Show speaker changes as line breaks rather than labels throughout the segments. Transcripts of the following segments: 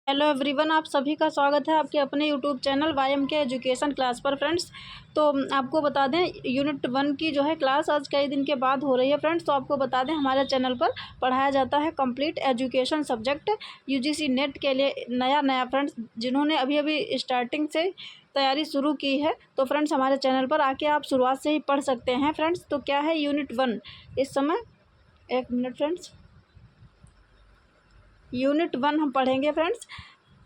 Hello everyone, आप सभी का स्वागत है आपके अपने यूट्यूब चैनल वाईएम के एजुकेशन क्लास पर। फ्रेंड्स, तो आपको बता दें यूनिट 1 की जो है क्लास आज कई दिन के बाद हो रही है। फ्रेंड्स, तो आपको बता दें हमारे चैनल पर पढ़ाया जाता है complete education subject UGC net के लिए नया। फ्रेंड्स, जिन्होंने अभी अभी स्टार्टिंग से तैयारी शुरू की है तो फ्रेंड्स हमारे चैनल पर आके आप शुरुआत से ही पढ़ सकते हैं। फ्रेंड्स, तो क्या है यूनिट 1 इस समय, एक मिनट फ्रेंड्स, यूनिट 1 हम पढ़ेंगे। फ्रेंड्स,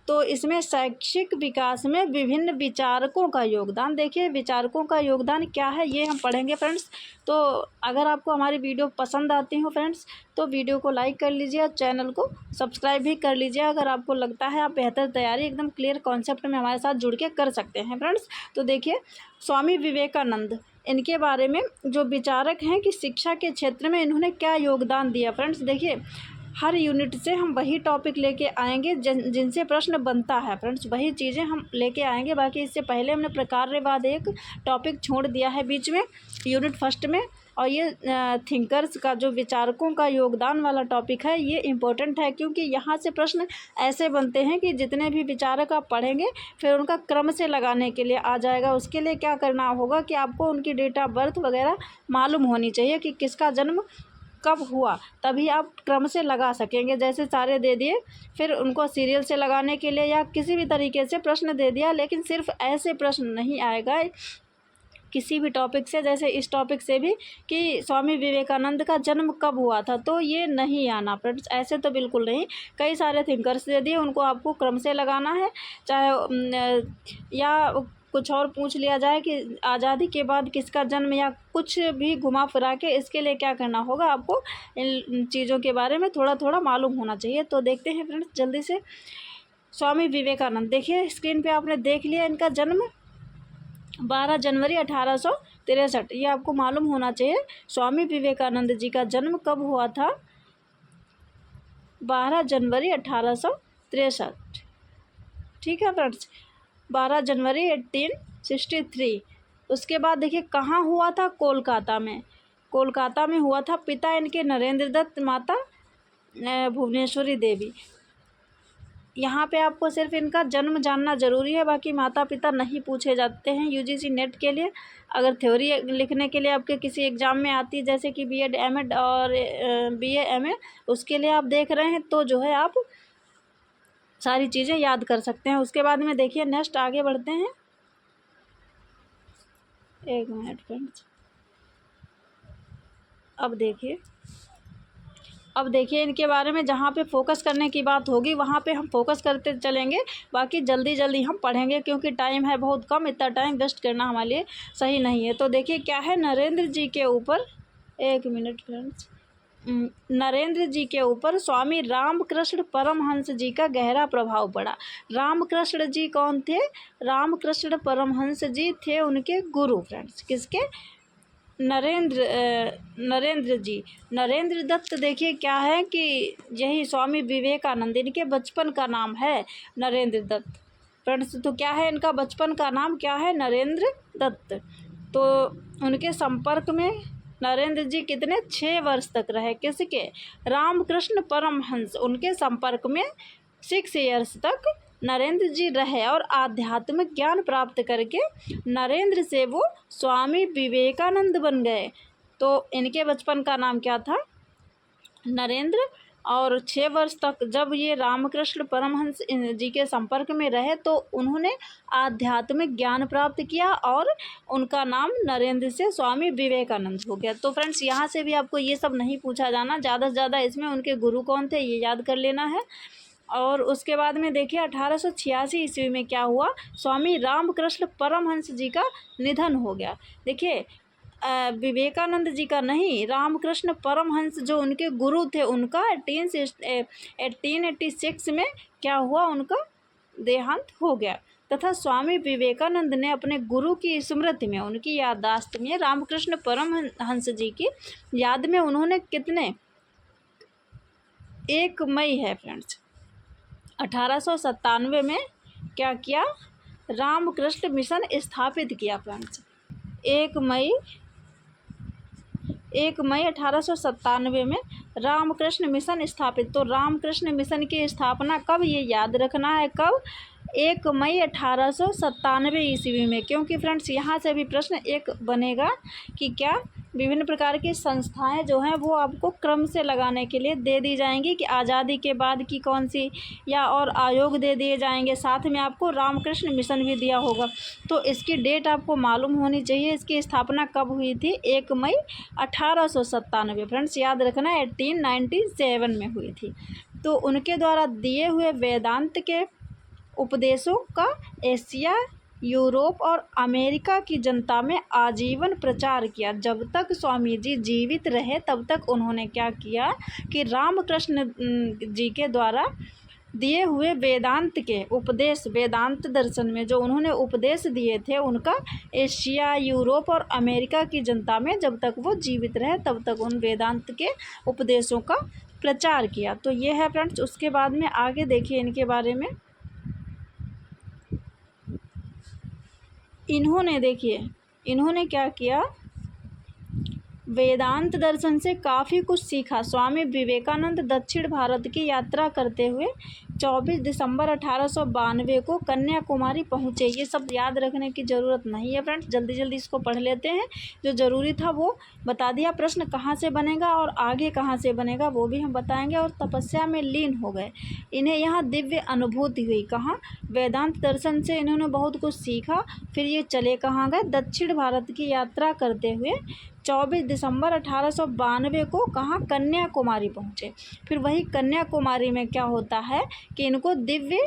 तो इसमें शैक्षिक विकास में विभिन्न विचारकों का योगदान, देखिए विचारकों का योगदान क्या है ये हम पढ़ेंगे। फ्रेंड्स, तो अगर आपको हमारी वीडियो पसंद आती हो फ्रेंड्स तो वीडियो को लाइक कर लीजिए और चैनल को सब्सक्राइब भी कर लीजिए। अगर आपको लगता है आप बेहतर तैयारी एकदम क्लियर कॉन्सेप्ट में हमारे साथ जुड़ के कर सकते हैं। फ्रेंड्स, तो देखिए स्वामी विवेकानंद, इनके बारे में जो विचारक हैं कि शिक्षा के क्षेत्र में इन्होंने क्या योगदान दिया। फ्रेंड्स, देखिए हर यूनिट से हम वही टॉपिक लेके आएंगे जिनसे प्रश्न बनता है। फ्रेंड्स, वही चीज़ें हम लेके आएंगे। बाकी इससे पहले हमने प्रकार्यवाद एक टॉपिक छोड़ दिया है बीच में यूनिट 1 में, और ये थिंकर्स का जो विचारकों का योगदान वाला टॉपिक है ये इम्पोर्टेंट है, क्योंकि यहाँ से प्रश्न ऐसे बनते हैं कि जितने भी विचारक आप पढ़ेंगे फिर उनका क्रम से लगाने के लिए आ जाएगा। उसके लिए क्या करना होगा कि आपको उनकी डेट ऑफ बर्थ वगैरह मालूम होनी चाहिए कि किसका जन्म कब हुआ, तभी आप क्रम से लगा सकेंगे। जैसे सारे दे दिए, फिर उनको सीरियल से लगाने के लिए या किसी भी तरीके से प्रश्न दे दिया, लेकिन सिर्फ ऐसे प्रश्न नहीं आएगा किसी भी टॉपिक से। जैसे इस टॉपिक से भी कि स्वामी विवेकानंद का जन्म कब हुआ था, तो ये नहीं आना फ्रेंड्स, ऐसे तो बिल्कुल नहीं। कई सारे थिंकर्स दे दिए, उनको आपको क्रम से लगाना है। चाहे या कुछ और पूछ लिया जाए कि आज़ादी के बाद किसका जन्म, या कुछ भी घुमा फिरा के, इसके लिए क्या करना होगा, आपको इन चीज़ों के बारे में थोड़ा थोड़ा मालूम होना चाहिए। तो देखते हैं फ्रेंड्स जल्दी से। स्वामी विवेकानंद, देखिए स्क्रीन पे आपने देख लिया, इनका जन्म 12 जनवरी 1863, ये आपको मालूम होना चाहिए। स्वामी विवेकानंद जी का जन्म कब हुआ था? 12 जनवरी 1863। ठीक है फ्रेंड्स, 12 जनवरी 1863। उसके बाद देखिए कहाँ हुआ था? कोलकाता में। कोलकाता में हुआ था। पिता इनके नरेंद्र दत्त, माता भुवनेश्वरी देवी। यहाँ पे आपको सिर्फ इनका जन्म जानना ज़रूरी है, बाकी माता पिता नहीं पूछे जाते हैं यूजीसी नेट के लिए। अगर थ्योरी लिखने के लिए आपके किसी एग्ज़ाम में आती है, जैसे कि बीएड एमएड और बीए एमए, उसके लिए आप देख रहे हैं तो जो है आप सारी चीज़ें याद कर सकते हैं। उसके बाद में देखिए नेक्स्ट आगे बढ़ते हैं। एक मिनट फ्रेंड्स, अब देखिए इनके बारे में जहाँ पे फोकस करने की बात होगी वहाँ पे हम फोकस करते चलेंगे। बाकी जल्दी जल्दी हम पढ़ेंगे, क्योंकि टाइम है बहुत कम, इतना टाइम वेस्ट करना हमारे लिए सही नहीं है। तो देखिए क्या है, नरेंद्र जी के ऊपर, एक मिनट फ्रेंड्स, नरेंद्र जी के ऊपर स्वामी रामकृष्ण परमहंस जी का गहरा प्रभाव पड़ा। रामकृष्ण जी कौन थे? रामकृष्ण परमहंस जी थे उनके गुरु। फ्रेंड्स, किसके? नरेंद्र जी। नरेंद्र दत्त, देखिए क्या है कि यही स्वामी विवेकानंद, इनके बचपन का नाम है नरेंद्र दत्त। फ्रेंड्स, तो क्या है इनका बचपन का नाम क्या है? नरेंद्र दत्त। तो उनके संपर्क में नरेंद्र जी कितने 6 वर्ष तक रहे। किसके? रामकृष्ण परमहंस, उनके संपर्क में 6 ईयर्स तक नरेंद्र जी रहे, और आध्यात्मिक ज्ञान प्राप्त करके नरेंद्र से वो स्वामी विवेकानंद बन गए। तो इनके बचपन का नाम क्या था? नरेंद्र। और 6 वर्ष तक जब ये रामकृष्ण परमहंस जी के संपर्क में रहे तो उन्होंने आध्यात्मिक ज्ञान प्राप्त किया और उनका नाम नरेंद्र से स्वामी विवेकानंद हो गया। तो फ्रेंड्स, यहाँ से भी आपको ये सब नहीं पूछा जाना, ज़्यादा से ज़्यादा इसमें उनके गुरु कौन थे ये याद कर लेना है। और उसके बाद में देखिए 1886 ईस्वी में क्या हुआ? स्वामी रामकृष्ण परमहंस जी का निधन हो गया। देखिए विवेकानंद जी का नहीं, रामकृष्ण परमहंस जो उनके गुरु थे उनका 1886 में क्या हुआ? उनका देहांत हो गया। तथा स्वामी विवेकानंद ने अपने गुरु की स्मृति में, उनकी याददाश्त में, रामकृष्ण परमहंस जी की याद में उन्होंने कितने, 1 मई है फ्रेंड्स 1897 में क्या किया? रामकृष्ण मिशन स्थापित किया। फ्रेंड्स, 1 मई 1897 में रामकृष्ण मिशन स्थापित। तो रामकृष्ण मिशन की स्थापना कब, ये याद रखना है, कब, 1 मई 1897 ईस्वी में। क्योंकि फ्रेंड्स यहाँ से भी प्रश्न एक बनेगा कि क्या विभिन्न प्रकार की संस्थाएं जो हैं वो आपको क्रम से लगाने के लिए दे दी जाएंगी कि आज़ादी के बाद की कौन सी, या और आयोग दे दिए जाएंगे, साथ में आपको रामकृष्ण मिशन भी दिया होगा। तो इसकी डेट आपको मालूम होनी चाहिए, इसकी स्थापना कब हुई थी, 1 मई 1897। फ्रेंड्स याद रखना 1897 में हुई थी। तो उनके द्वारा दिए हुए वेदांत के उपदेशों का एशिया, यूरोप और अमेरिका की जनता में आजीवन प्रचार किया। जब तक स्वामी जी जीवित रहे तब तक उन्होंने क्या किया कि रामकृष्ण जी के द्वारा दिए हुए वेदांत के उपदेश, वेदांत दर्शन में जो उन्होंने उपदेश दिए थे उनका एशिया, यूरोप और अमेरिका की जनता में जब तक वो जीवित रहे तब तक उन वेदांत के उपदेशों का प्रचार किया। तो ये है फ्रेंड्स। उसके बाद में आगे देखिए इनके बारे में। इन्होंने क्या किया, वेदांत दर्शन से काफ़ी कुछ सीखा। स्वामी विवेकानंद दक्षिण भारत की यात्रा करते हुए 24 दिसंबर 1892 को कन्याकुमारी पहुँचे। ये सब याद रखने की ज़रूरत नहीं है फ्रेंड्स, जल्दी जल्दी इसको पढ़ लेते हैं। जो ज़रूरी था वो बता दिया। प्रश्न कहाँ से बनेगा और आगे कहाँ से बनेगा वो भी हम बताएंगे। और तपस्या में लीन हो गए। इन्हें यहाँ दिव्य अनुभूति हुई। कहाँ, वेदांत दर्शन से इन्होंने बहुत कुछ सीखा। फिर ये चले कहाँ गए, दक्षिण भारत की यात्रा करते हुए 24 दिसंबर 1892 को कहाँ, कन्याकुमारी पहुँचे। फिर वही कन्याकुमारी में क्या होता है कि इनको दिव्य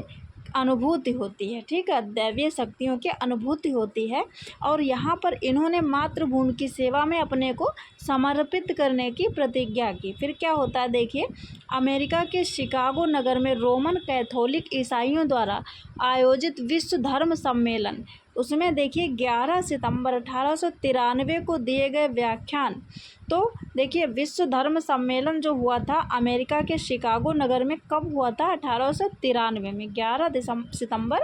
अनुभूति होती है, ठीक है, दैवीय शक्तियों की अनुभूति होती है। और यहाँ पर इन्होंने मातृभूमि की सेवा में अपने को समर्पित करने की प्रतिज्ञा की। फिर क्या होता है देखिए, अमेरिका के शिकागो नगर में रोमन कैथोलिक ईसाइयों द्वारा आयोजित विश्व धर्म सम्मेलन, उसमें देखिए 11 सितंबर 1893 को दिए गए व्याख्यान। तो देखिए विश्व धर्म सम्मेलन जो हुआ था अमेरिका के शिकागो नगर में कब हुआ था, 1893 में, 11 सितंबर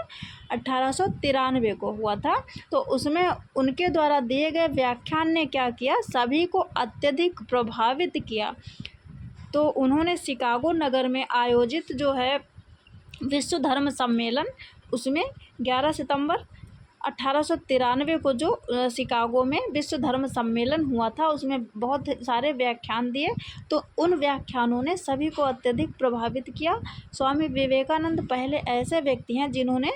1893 को हुआ था। तो उसमें उनके द्वारा दिए गए व्याख्यान ने क्या किया, सभी को अत्यधिक प्रभावित किया। तो उन्होंने शिकागो नगर में आयोजित जो है विश्व धर्म सम्मेलन, उसमें 11 सितंबर 1893 को जो शिकागो में विश्व धर्म सम्मेलन हुआ था उसमें बहुत सारे व्याख्यान दिए। तो उन व्याख्यानों ने सभी को अत्यधिक प्रभावित किया। स्वामी विवेकानंद पहले ऐसे व्यक्ति हैं जिन्होंने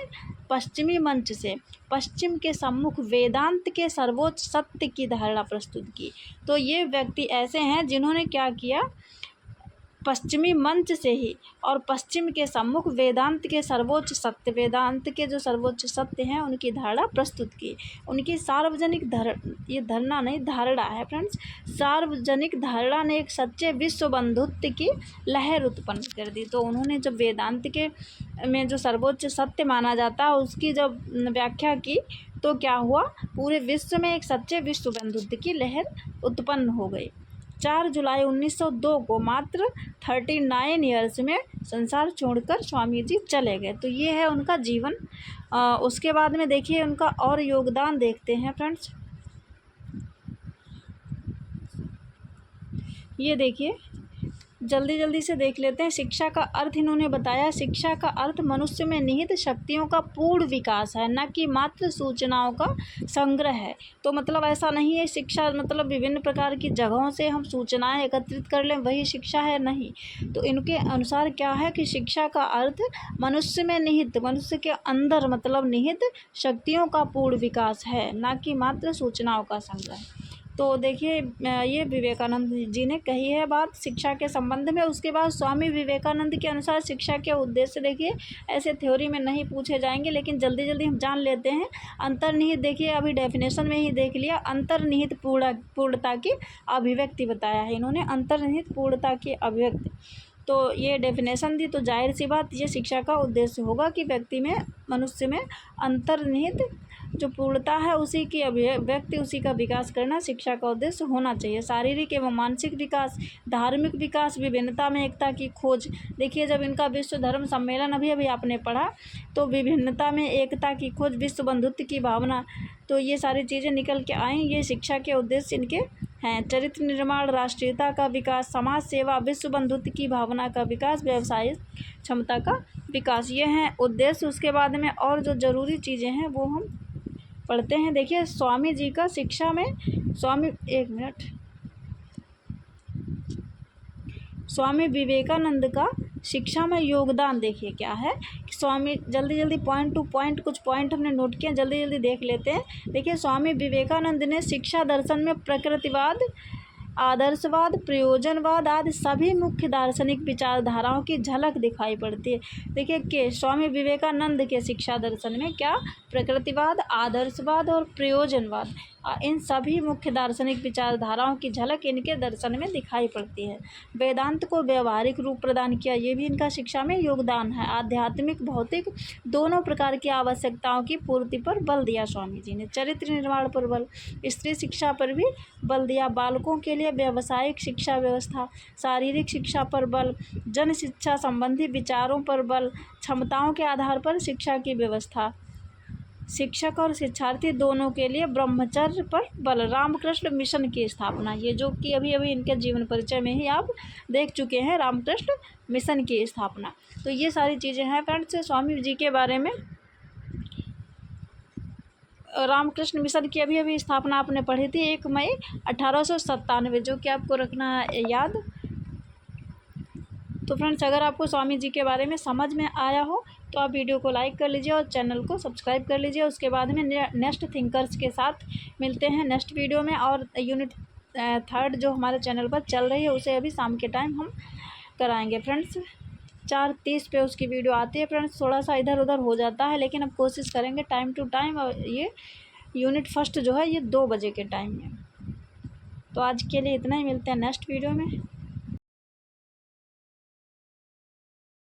पश्चिमी मंच से पश्चिम के सम्मुख वेदांत के सर्वोच्च सत्य की धारणा प्रस्तुत की। तो ये व्यक्ति ऐसे हैं जिन्होंने क्या किया, पश्चिमी मंच से ही और पश्चिम के सम्मुख वेदांत के सर्वोच्च सत्य, वेदांत के जो सर्वोच्च सत्य हैं उनकी धारणा प्रस्तुत की। उनकी सार्वजनिक ये धारणा नहीं, धारणा है फ्रेंड्स, सार्वजनिक धारणा ने एक सच्चे विश्व बंधुत्व की लहर उत्पन्न कर दी। तो उन्होंने जब वेदांत के में जो सर्वोच्च सत्य माना जाता है उसकी जब व्याख्या की तो क्या हुआ, पूरे विश्व में एक सच्चे विश्व बंधुत्व की लहर उत्पन्न हो गई। 4 जुलाई 1902 को मात्र 39 ईयर्स में संसार छोड़कर स्वामी जी चले गए। तो ये है उनका जीवन। उसके बाद में देखिए उनका और योगदान देखते हैं फ्रेंड्स। ये देखिए जल्दी जल्दी से देख लेते हैं। शिक्षा का अर्थ इन्होंने बताया, शिक्षा का अर्थ मनुष्य में निहित शक्तियों का पूर्ण विकास है, न कि मात्र सूचनाओं का संग्रह है। तो मतलब ऐसा नहीं है शिक्षा मतलब विभिन्न प्रकार की जगहों से हम सूचनाएं एकत्रित कर लें वही शिक्षा है, नहीं। तो इनके अनुसार क्या है कि शिक्षा का अर्थ मनुष्य में निहित, मनुष्य के अंदर मतलब निहित शक्तियों का पूर्ण विकास है, न कि मात्र सूचनाओं का संग्रह। तो देखिए ये विवेकानंद जी ने कही है बात शिक्षा के संबंध में। उसके बाद स्वामी विवेकानंद के अनुसार शिक्षा के उद्देश्य देखिए ऐसे थ्योरी में नहीं पूछे जाएंगे, लेकिन जल्दी जल्दी हम जान लेते हैं। अंतर्निहित देखिए अभी डेफिनेशन में ही देख लिया, अंतर्निहित पूर्णता की अभिव्यक्ति बताया है इन्होंने, अंतर्निहित पूर्णता की अभिव्यक्ति। तो ये डेफिनेशन दी, तो जाहिर सी बात ये शिक्षा का उद्देश्य होगा कि व्यक्ति में, मनुष्य में अंतर्निहित जो पूर्णता है उसी की अभिव्यक्ति, उसी का विकास करना शिक्षा का उद्देश्य होना चाहिए। शारीरिक एवं मानसिक विकास, धार्मिक विकास, विभिन्नता में एकता की खोज। देखिए जब इनका विश्व धर्म सम्मेलन अभी अभी आपने पढ़ा तो विभिन्नता में एकता की खोज, विश्व बंधुत्व की भावना, तो ये सारी चीज़ें निकल के आई। ये शिक्षा के उद्देश्य इनके हैं। चरित्र निर्माण, राष्ट्रीयता का विकास, समाज सेवा, विश्व बंधुत्व की भावना का विकास, व्यवसायिक क्षमता का विकास, ये हैं उद्देश्य। उसके बाद में और जो ज़रूरी चीज़ें हैं वो हम पढ़ते हैं। देखिए स्वामी जी का शिक्षा में स्वामी विवेकानंद का शिक्षा में योगदान देखिए क्या है। स्वामी जल्दी जल्दी पॉइंट टू पॉइंट कुछ पॉइंट हमने नोट किए, जल्दी जल्दी देख लेते हैं। देखिए स्वामी विवेकानंद ने शिक्षा दर्शन में प्रकृतिवाद, आदर्शवाद, प्रयोजनवाद आदि सभी मुख्य दार्शनिक विचारधाराओं की झलक दिखाई पड़ती है। देखिए कि स्वामी विवेकानंद के शिक्षा दर्शन में क्या प्रकृतिवाद, आदर्शवाद और प्रयोजनवाद, इन सभी मुख्य दार्शनिक विचारधाराओं की झलक इनके दर्शन में दिखाई पड़ती है। वेदांत को व्यवहारिक रूप प्रदान किया, ये भी इनका शिक्षा में योगदान है। आध्यात्मिक भौतिक दोनों प्रकार की आवश्यकताओं की पूर्ति पर बल दिया स्वामी जी ने। चरित्र निर्माण पर बल, स्त्री शिक्षा पर भी बल दिया। बालकों के लिए व्यावसायिक शिक्षा व्यवस्था, शारीरिक शिक्षा पर बल, जन शिक्षा संबंधी विचारों पर बल, क्षमताओं के आधार पर शिक्षा की व्यवस्था, शिक्षक और शिक्षार्थी दोनों के लिए ब्रह्मचर्य पर बल, रामकृष्ण मिशन की स्थापना, ये जो कि अभी अभी इनके जीवन परिचय में ही आप देख चुके हैं, रामकृष्ण मिशन की स्थापना। तो ये सारी चीज़ें हैं फ्रेंड्स स्वामी जी के बारे में। रामकृष्ण मिशन की अभी अभी स्थापना आपने पढ़ी थी 1 मई 1897, जो कि आपको रखना है याद। तो फ्रेंड्स अगर आपको स्वामी जी के बारे में समझ में आया हो तो आप वीडियो को लाइक कर लीजिए और चैनल को सब्सक्राइब कर लीजिए। उसके बाद में नेक्स्ट थिंकर्स के साथ मिलते हैं नेक्स्ट वीडियो में। और यूनिट 3 जो हमारे चैनल पर चल रही है उसे अभी शाम के टाइम हम कराएंगे फ्रेंड्स। 4:30 पे उसकी वीडियो आती है फ्रेंड्स, थोड़ा सा इधर उधर हो जाता है लेकिन अब कोशिश करेंगे टाइम टू टाइम। और ये यूनिट 1 जो है ये 2 बजे के टाइम में। तो आज के लिए इतना ही, मिलते हैं नेक्स्ट वीडियो में।